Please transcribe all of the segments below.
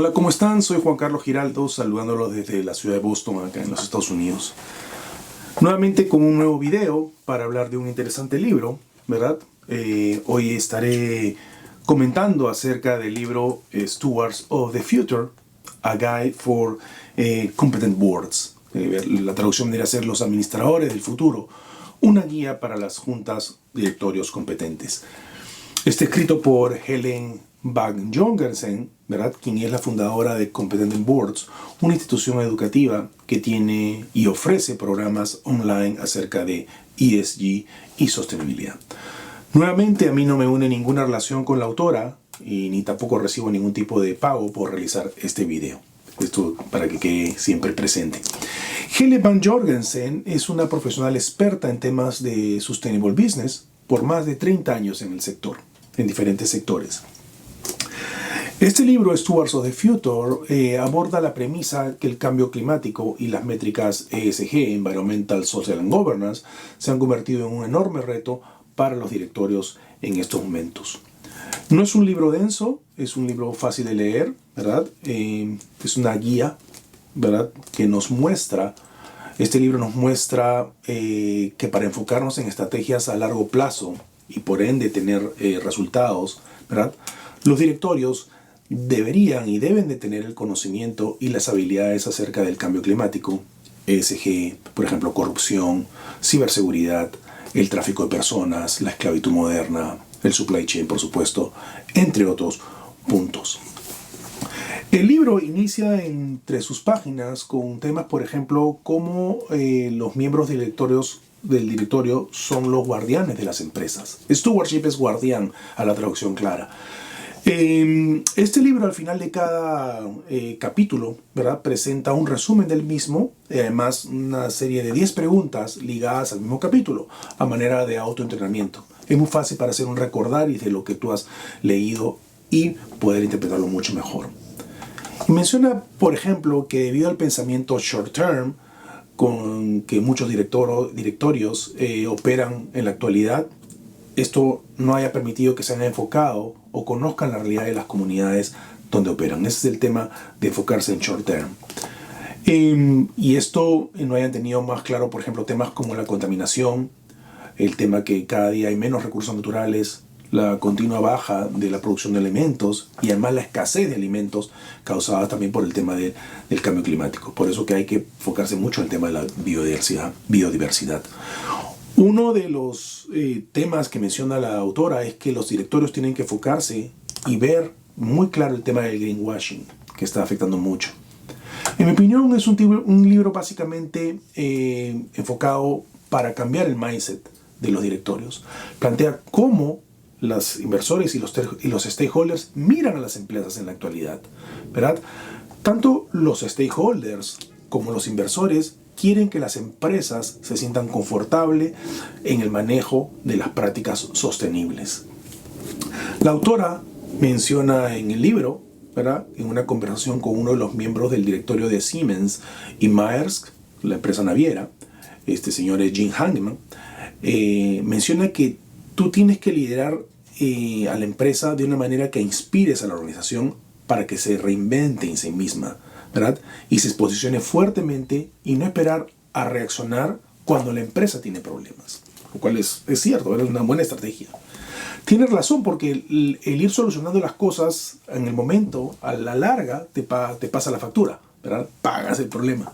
Hola, ¿cómo están? Soy Juan Carlos Giraldo, saludándolos desde la ciudad de Boston, acá en los Estados Unidos. Nuevamente con un nuevo video para hablar de un interesante libro, ¿verdad? Hoy estaré comentando acerca del libro Stewards of the Future, A Guide for Competent Boards. La traducción debería ser Los Administradores del Futuro, una guía para las juntas directorios competentes. Está escrito por Helen Bang Jorgensen, ¿verdad? Quien es la fundadora de Competent Boards, una institución educativa que tiene y ofrece programas online acerca de ESG y sostenibilidad. Nuevamente, a mí no me une ninguna relación con la autora y ni tampoco recibo ningún tipo de pago por realizar este video. Esto para que quede siempre presente. Helen Bang Jorgensen es una profesional experta en temas de Sustainable Business por más de 30 años en el sector, en diferentes sectores. Este libro, Stewards of the Future, aborda la premisa que el cambio climático y las métricas ESG, Environmental, Social and Governance, se han convertido en un enorme reto para los directorios en estos momentos. No es un libro denso, es un libro fácil de leer, ¿verdad? Es una guía, ¿verdad? Que nos muestra, este libro nos muestra que para enfocarnos en estrategias a largo plazo y por ende tener resultados, ¿verdad? Los directorios deberían y deben de tener el conocimiento y las habilidades acerca del cambio climático, ESG, por ejemplo, corrupción, ciberseguridad, el tráfico de personas, la esclavitud moderna, el supply chain, por supuesto, entre otros puntos. El libro inicia entre sus páginas con temas, por ejemplo, como los miembros del directorio son los guardianes de las empresas. Stewardship es guardián, a la traducción clara. Este libro, al final de cada capítulo, ¿verdad?, presenta un resumen del mismo, y además una serie de 10 preguntas ligadas al mismo capítulo, a manera de autoentrenamiento. Es muy fácil para hacer un recordaris de lo que tú has leído y poder interpretarlo mucho mejor. Y menciona, por ejemplo, que debido al pensamiento short term, con que muchos directorios operan en la actualidad, esto no haya permitido que se hayan enfocado o conozcan la realidad de las comunidades donde operan. Ese es el tema de enfocarse en short term. Y esto no hayan tenido más claro, por ejemplo, temas como la contaminación, el tema que cada día hay menos recursos naturales, la continua baja de la producción de alimentos y además la escasez de alimentos causada también por el tema del cambio climático. Por eso que hay que enfocarse mucho en el tema de la biodiversidad. Uno de los temas que menciona la autora es que los directorios tienen que enfocarse y ver muy claro el tema del greenwashing, que está afectando mucho. En mi opinión, es un libro básicamente enfocado para cambiar el mindset de los directorios. Plantea cómo los inversores y los stakeholders miran a las empresas en la actualidad, ¿verdad? Tanto los stakeholders como los inversores quieren que las empresas se sientan confortables en el manejo de las prácticas sostenibles. La autora menciona en el libro, ¿verdad?, en una conversación con uno de los miembros del directorio de Siemens y Maersk, la empresa naviera, este señor es Jim Hagemann, menciona que tú tienes que liderar a la empresa de una manera que inspires a la organización para que se reinvente en sí misma, ¿verdad?, y se posicione fuertemente y no esperar a reaccionar cuando la empresa tiene problemas. Lo cual es cierto, es una buena estrategia. Tienes razón, porque el ir solucionando las cosas en el momento, a la larga, te pasa la factura, ¿verdad? Pagas el problema.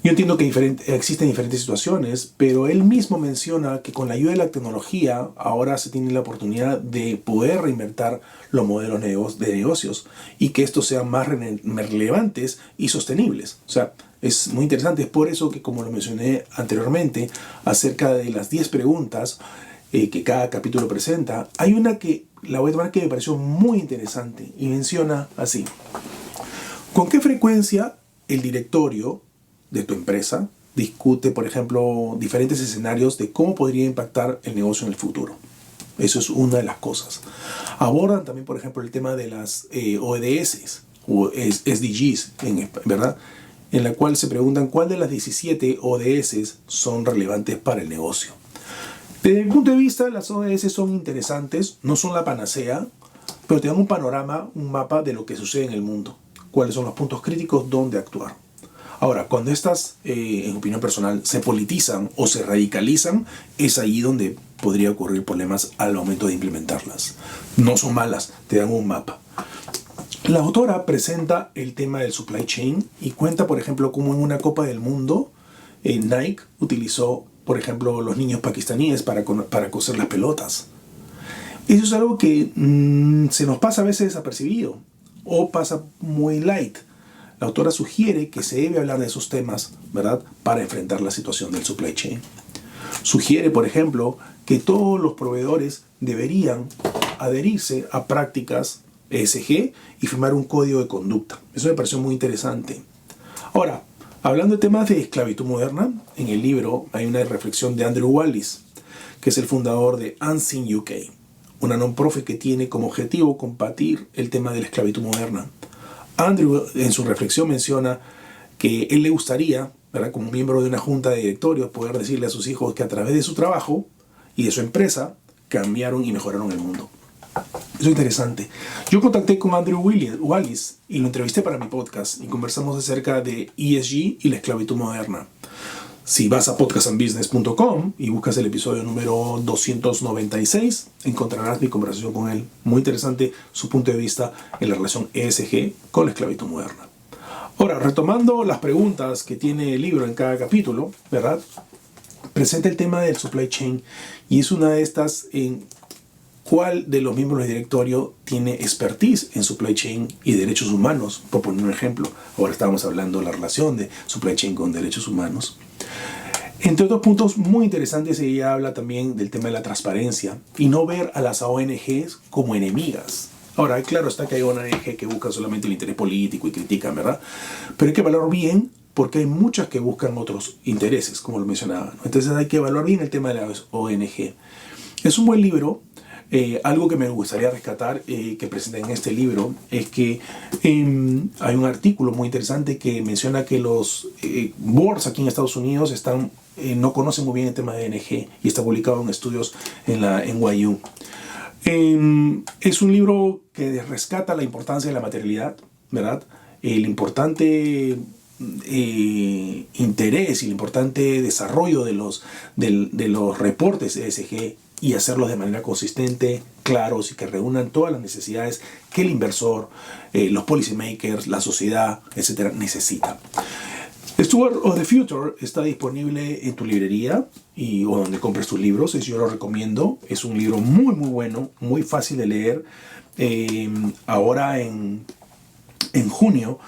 Yo entiendo que existen diferentes situaciones, pero él mismo menciona que con la ayuda de la tecnología ahora se tiene la oportunidad de poder reinventar los modelos de negocios y que estos sean más relevantes y sostenibles. O sea, es muy interesante. Es por eso que, como lo mencioné anteriormente, acerca de las 10 preguntas que cada capítulo presenta, hay una que la voy a tomar que me pareció muy interesante y menciona así: ¿con qué frecuencia el directorio de tu empresa discute, por ejemplo, diferentes escenarios de cómo podría impactar el negocio en el futuro? Eso es una de las cosas. Abordan también, por ejemplo, el tema de las ODS o SDGs, ¿verdad?, en la cual se preguntan cuál de las 17 ODS son relevantes para el negocio. Desde mi punto de vista, las ODS son interesantes, no son la panacea, pero te dan un panorama, un mapa de lo que sucede en el mundo, cuáles son los puntos críticos, dónde actuar. Ahora, cuando estas, en opinión personal, se politizan o se radicalizan, es ahí donde podría ocurrir problemas al momento de implementarlas. No son malas, te dan un mapa. La autora presenta el tema del supply chain y cuenta, por ejemplo, cómo en una Copa del Mundo, Nike utilizó, por ejemplo, los niños pakistaníes para coser las pelotas. Eso es algo que se nos pasa a veces desapercibido o pasa muy light. La autora sugiere que se debe hablar de esos temas, ¿verdad?, para enfrentar la situación del supply chain. Sugiere, por ejemplo, que todos los proveedores deberían adherirse a prácticas ESG y firmar un código de conducta. Eso me pareció muy interesante. Ahora, hablando de temas de esclavitud moderna, en el libro hay una reflexión de Andrew Wallis, que es el fundador de Unseen UK, una non-profit que tiene como objetivo combatir el tema de la esclavitud moderna. Andrew, en su reflexión, menciona que él le gustaría, ¿verdad?, como miembro de una junta de directorios, poder decirle a sus hijos que a través de su trabajo y de su empresa cambiaron y mejoraron el mundo. Eso es interesante. Yo contacté con Andrew Wallis y lo entrevisté para mi podcast y conversamos acerca de ESG y la esclavitud moderna. Si vas a podcastandbusiness.com y buscas el episodio número 296, encontrarás mi conversación con él. Muy interesante su punto de vista en la relación ESG con la esclavitud moderna. Ahora, retomando las preguntas que tiene el libro en cada capítulo, ¿verdad?, presenta el tema del supply chain y es una de estas en cuál de los miembros del directorio tiene expertise en supply chain y derechos humanos, por poner un ejemplo. Ahora estábamos hablando de la relación de supply chain con derechos humanos. Entre otros puntos muy interesantes, ella habla también del tema de la transparencia y no ver a las ONGs como enemigas. Ahora, claro está que hay ONG que buscan solamente el interés político y critican, ¿verdad? Pero hay que evaluar bien porque hay muchas que buscan otros intereses, como lo mencionaba, ¿no? Entonces hay que evaluar bien el tema de las ONG. Es un buen libro. Algo que me gustaría rescatar que presenta en este libro es que hay un artículo muy interesante que menciona que los boards aquí en Estados Unidos no conocen muy bien el tema de ONG y está publicado en estudios en la NYU. Es un libro que rescata la importancia de la materialidad, ¿verdad? El importante interés y el importante desarrollo de los reportes ESG y hacerlos de manera consistente, claros y que reúnan todas las necesidades que el inversor, los policymakers, la sociedad, etcétera, necesitan. Steward of the Future está disponible en tu librería o donde compres tus libros. Yo lo recomiendo. Es un libro muy muy bueno, muy fácil de leer. Ahora en junio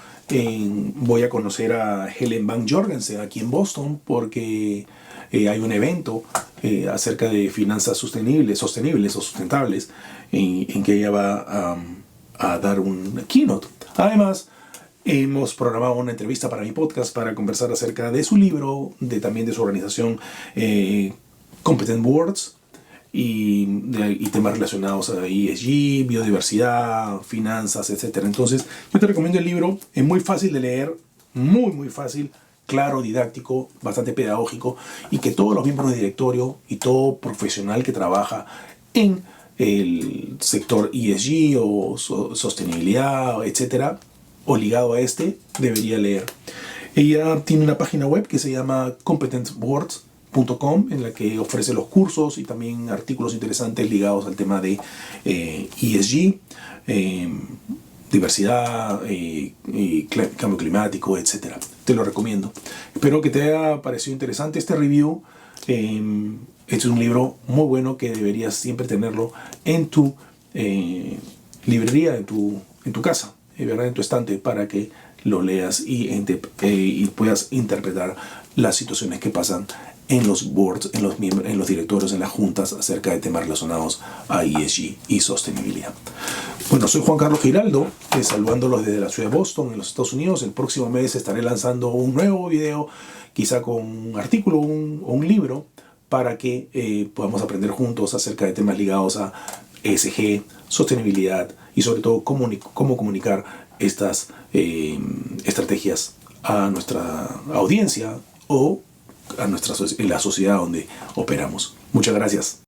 voy a conocer a Helen Van Jorgensen aquí en Boston porque hay un evento acerca de finanzas sostenibles o sustentables en que ella va a dar un keynote. Además, hemos programado una entrevista para mi podcast para conversar acerca de su libro, también de su organización Competent Boards y temas relacionados a ESG, biodiversidad, finanzas, etc. Entonces, yo te recomiendo el libro. Es muy fácil de leer, muy muy fácil, claro, didáctico, bastante pedagógico y que todos los miembros del directorio y todo profesional que trabaja en el sector ESG o sostenibilidad, etcétera, o ligado a debería leer. Ella tiene una página web que se llama competentboards.com en la que ofrece los cursos y también artículos interesantes ligados al tema de ESG, diversidad, cambio climático, etc. Te lo recomiendo. Espero que te haya parecido interesante este review. Este es un libro muy bueno que deberías siempre tenerlo en tu librería, en tu casa, ¿verdad?, en tu estante, para que lo leas y puedas interpretar las situaciones que pasan en los boards, en los directorios, en las juntas acerca de temas relacionados a ESG y sostenibilidad. Bueno, soy Juan Carlos Giraldo, saludándolos desde la ciudad de Boston, en los Estados Unidos. El próximo mes estaré lanzando un nuevo video, quizá con un artículo o un libro, para que podamos aprender juntos acerca de temas ligados a ESG, sostenibilidad y sobre todo cómo comunicar estas estrategias a nuestra audiencia o en la sociedad donde operamos. Muchas gracias.